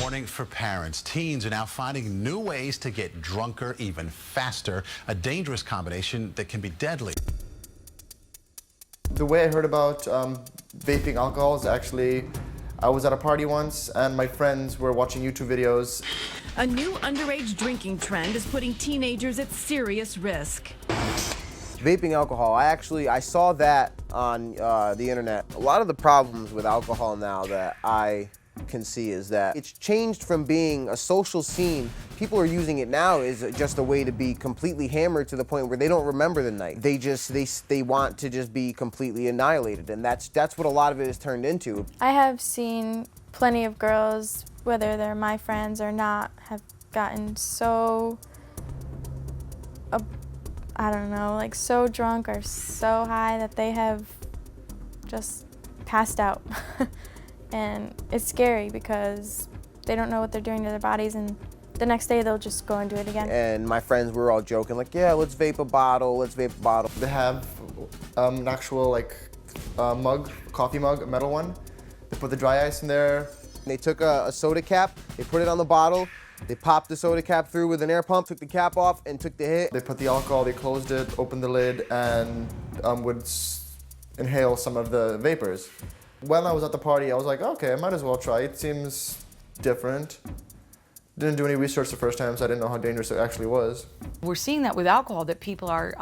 warning for parents. Teens are now finding new ways to get drunker even faster, a dangerous combination that can be deadly. The way I heard about vaping alcohol is actually, I was at a party once and my friends were watching YouTube videos. A new underage drinking trend is putting teenagers at serious risk. Vaping alcohol, I saw that on the internet. A lot of the problems with alcohol now that I can see is that it's changed from being a social scene. People are using it now as just a way to be completely hammered to the point where they don't remember the night. They want to just be completely annihilated, and that's what a lot of it has turned into. I have seen plenty of girls, whether they're my friends or not, have gotten so, I don't know, like so drunk or so high that they have just passed out. And it's scary because they don't know what they're doing to their bodies, and the next day they'll just go and do it again. And my friends were all joking, like, yeah, let's vape a bottle, let's vape a bottle. They have an actual mug, coffee mug, a metal one. They put the dry ice in there. They took a soda cap, they put it on the bottle, they popped the soda cap through with an air pump, took the cap off, and took the hit. They put the alcohol, they closed it, opened the lid, and would inhale some of the vapors. When I was at the party, I was like, okay, I might as well try. It seems different. Didn't do any research the first time, so I didn't know how dangerous it actually was. We're seeing that with alcohol, that people are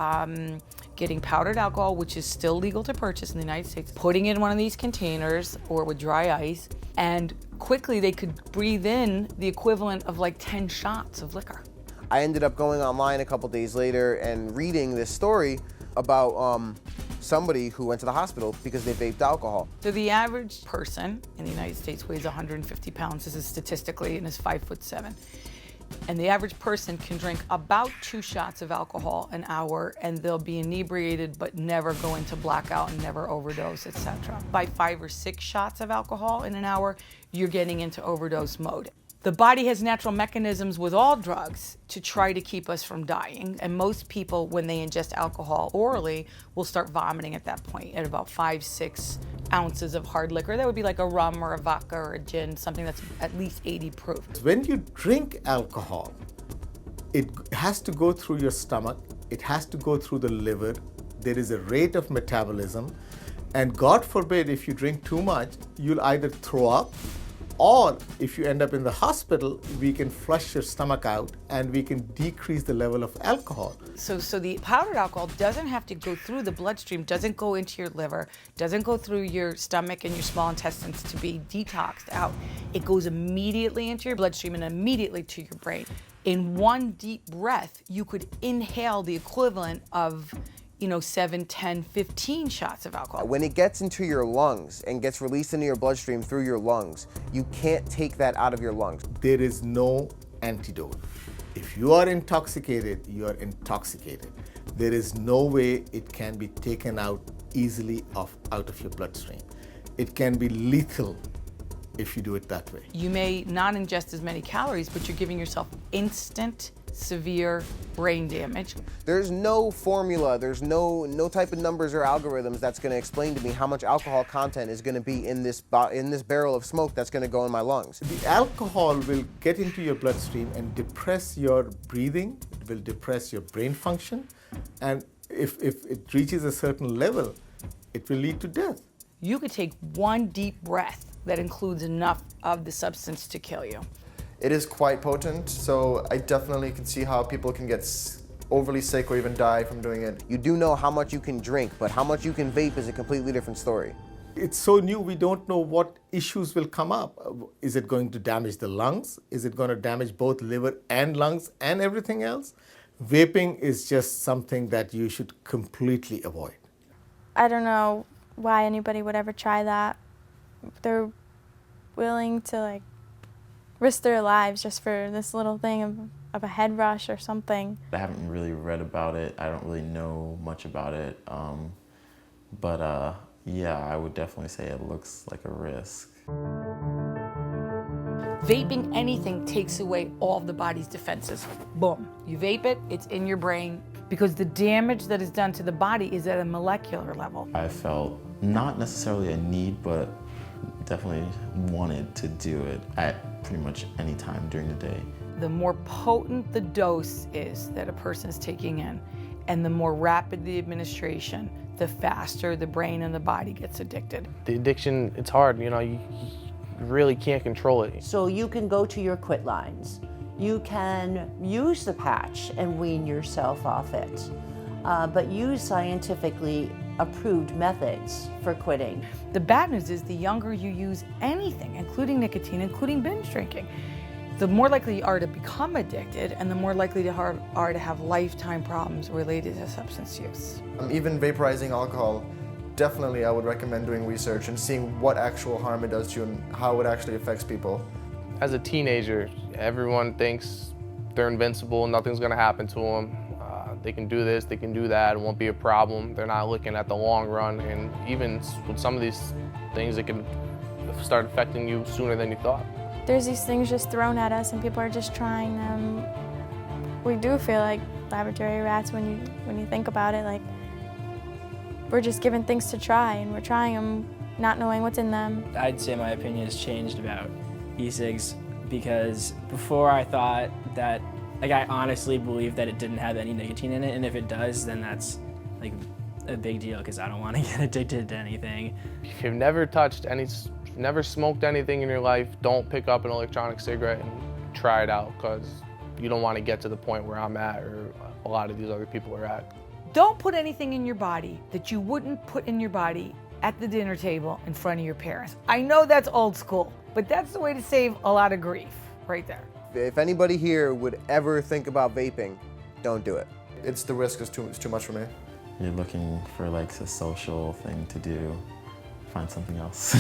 getting powdered alcohol, which is still legal to purchase in the United States, putting it in one of these containers or with dry ice, and quickly they could breathe in the equivalent of like 10 shots of liquor. I ended up going online a couple days later and reading this story about somebody who went to the hospital because they vaped alcohol. So the average person in the United States weighs 150 pounds, this is statistically, and is 5'7". And the average person can drink about 2 shots of alcohol an hour, and they'll be inebriated but never go into blackout and never overdose, etc. By 5 or 6 shots of alcohol in an hour, you're getting into overdose mode. The body has natural mechanisms with all drugs to try to keep us from dying, and most people, when they ingest alcohol orally, will start vomiting at that point at about 5-6 ounces of hard liquor. That would be like a rum or a vodka or a gin, something that's at least 80 proof. When you drink alcohol, it has to go through your stomach, it has to go through the liver, there is a rate of metabolism, and God forbid if you drink too much, you'll either throw up, or if you end up in the hospital, we can flush your stomach out and we can decrease the level of alcohol. So the powdered alcohol doesn't have to go through the bloodstream, doesn't go into your liver, doesn't go through your stomach and your small intestines to be detoxed out. It goes immediately into your bloodstream and immediately to your brain. In one deep breath, you could inhale the equivalent of 7, 10, 15 shots of alcohol. When it gets into your lungs and gets released into your bloodstream through your lungs, you can't take that out of your lungs. There is no antidote. If you are intoxicated, you are intoxicated. There is no way it can be taken out easily out of your bloodstream. It can be lethal if you do it that way. You may not ingest as many calories, but you're giving yourself instant, severe brain damage. There's no formula, there's no type of numbers or algorithms that's going to explain to me how much alcohol content is going to be in this barrel of smoke that's going to go in my lungs. The alcohol will get into your bloodstream and depress your breathing, it will depress your brain function, and if it reaches a certain level, it will lead to death. You could take one deep breath that includes enough of the substance to kill you. It is quite potent, so I definitely can see how people can get overly sick or even die from doing it. You do know how much you can drink, but how much you can vape is a completely different story. It's so new, we don't know what issues will come up. Is it going to damage the lungs? Is it going to damage both liver and lungs and everything else? Vaping is just something that you should completely avoid. I don't know why anybody would ever try that. They're willing to risk their lives just for this little thing of a head rush or something. I haven't really read about it. I don't really know much about it. Yeah, I would definitely say it looks like a risk. Vaping anything takes away all of the body's defenses. Boom. You vape it, it's in your brain, because the damage that is done to the body is at a molecular level. I felt not necessarily a need, but definitely wanted to do it at pretty much any time during the day. The more potent the dose is that a person is taking in, and the more rapid the administration, the faster the brain and the body gets addicted. The addiction, it's hard, you know, you really can't control it. So you can go to your quit lines. You can use the patch and wean yourself off it, but use scientifically approved methods for quitting. The bad news is the younger you use anything, including nicotine, including binge drinking, the more likely you are to become addicted and the more likely you are to have lifetime problems related to substance use. Even vaporizing alcohol, definitely I would recommend doing research and seeing what actual harm it does to you and how it actually affects people. As a teenager, everyone thinks they're invincible, nothing's gonna happen to them. They can do this, they can do that, it won't be a problem. They're not looking at the long run, and even with some of these things, it can start affecting you sooner than you thought. There's these things just thrown at us and people are just trying them. We do feel like laboratory rats when you think about it. Like, we're just given things to try and we're trying them not knowing what's in them. I'd say my opinion has changed about e-cigs because before I thought that, like, I honestly believed that it didn't have any nicotine in it, and if it does, then that's like a big deal because I don't want to get addicted to anything. If you've never smoked anything in your life, don't pick up an electronic cigarette and try it out, because you don't want to get to the point where I'm at or a lot of these other people are at. Don't put anything in your body that you wouldn't put in your body at the dinner table in front of your parents. I know that's old school, but that's the way to save a lot of grief right there. If anybody here would ever think about vaping, don't do it. It's the risk is too much for me. You're looking for like a social thing to do, find something else.